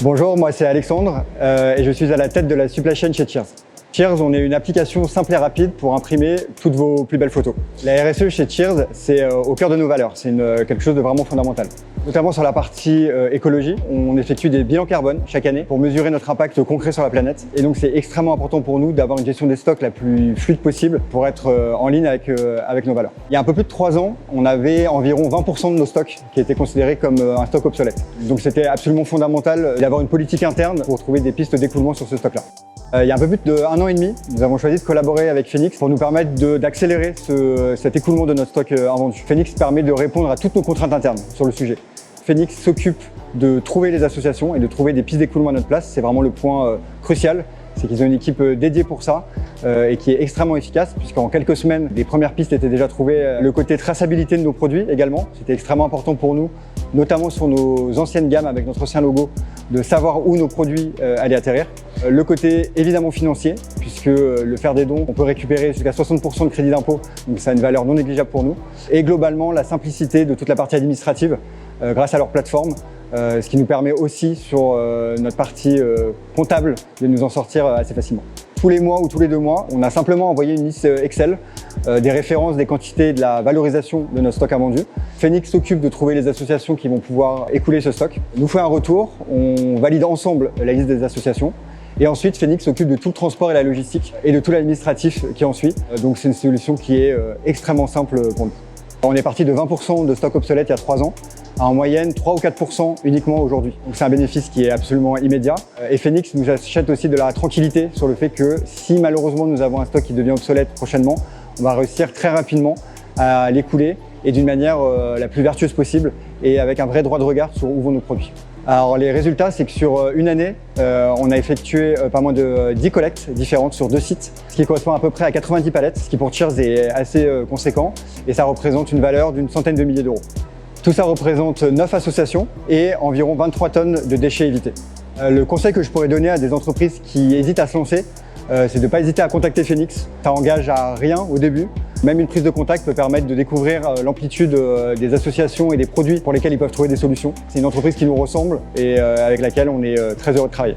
Bonjour, moi c'est Alexandre et je suis à la tête de la supply chain chez Cheers. Cheers, on est une application simple et rapide pour imprimer toutes vos plus belles photos. La RSE chez Cheers, c'est au cœur de nos valeurs, c'est quelque chose de vraiment fondamental. Notamment sur la partie écologie, on effectue des bilans carbone chaque année pour mesurer notre impact concret sur la planète. Et donc c'est extrêmement important pour nous d'avoir une gestion des stocks la plus fluide possible pour être en ligne avec nos valeurs. Il y a un peu plus de 3 ans, on avait environ 20% de nos stocks qui étaient considérés comme un stock obsolète. Donc c'était absolument fondamental d'avoir une politique interne pour trouver des pistes d'écoulement sur ce stock-là. Il y a un peu plus de 1 an et demi, nous avons choisi de collaborer avec Phoenix pour nous permettre d'accélérer cet écoulement de notre stock invendu. Phoenix permet de répondre à toutes nos contraintes internes sur le sujet. Phoenix s'occupe de trouver les associations et de trouver des pistes d'écoulement à notre place. C'est vraiment le point crucial, c'est qu'ils ont une équipe dédiée pour ça et qui est extrêmement efficace puisqu'en quelques semaines, les premières pistes étaient déjà trouvées. Le côté traçabilité de nos produits également, c'était extrêmement important pour nous, notamment sur nos anciennes gammes avec notre ancien logo, de savoir où nos produits allaient atterrir. Le côté évidemment financier, puisque le faire des dons, on peut récupérer jusqu'à 60% de crédit d'impôt, donc ça a une valeur non négligeable pour nous. Et globalement, la simplicité de toute la partie administrative grâce à leur plateforme, ce qui nous permet aussi sur notre partie comptable de nous en sortir assez facilement. Tous les mois ou tous les 2 mois, on a simplement envoyé une liste Excel des références, des quantités, de la valorisation de notre stock invendu. Phoenix s'occupe de trouver les associations qui vont pouvoir écouler ce stock, nous fait un retour, on valide ensemble la liste des associations et ensuite Phoenix s'occupe de tout le transport et la logistique et de tout l'administratif qui en suit. Donc c'est une solution qui est extrêmement simple pour nous. On est parti de 20% de stock obsolète il y a 3 ans à en moyenne 3 ou 4% uniquement aujourd'hui. Donc c'est un bénéfice qui est absolument immédiat. Et Phoenix nous achète aussi de la tranquillité sur le fait que si malheureusement nous avons un stock qui devient obsolète prochainement, on va réussir très rapidement à l'écouler et d'une manière la plus vertueuse possible et avec un vrai droit de regard sur où vont nos produits. Alors les résultats, c'est que sur une année, on a effectué pas moins de 10 collectes différentes sur 2 sites, ce qui correspond à peu près à 90 palettes, ce qui pour Cheers est assez conséquent et ça représente une valeur d'une centaine de milliers d'euros. Tout ça représente 9 associations et environ 23 tonnes de déchets évités. Le conseil que je pourrais donner à des entreprises qui hésitent à se lancer, c'est de ne pas hésiter à contacter Phoenix. Ça engage à rien au début. Même une prise de contact peut permettre de découvrir l'amplitude des associations et des produits pour lesquels ils peuvent trouver des solutions. C'est une entreprise qui nous ressemble et avec laquelle on est très heureux de travailler.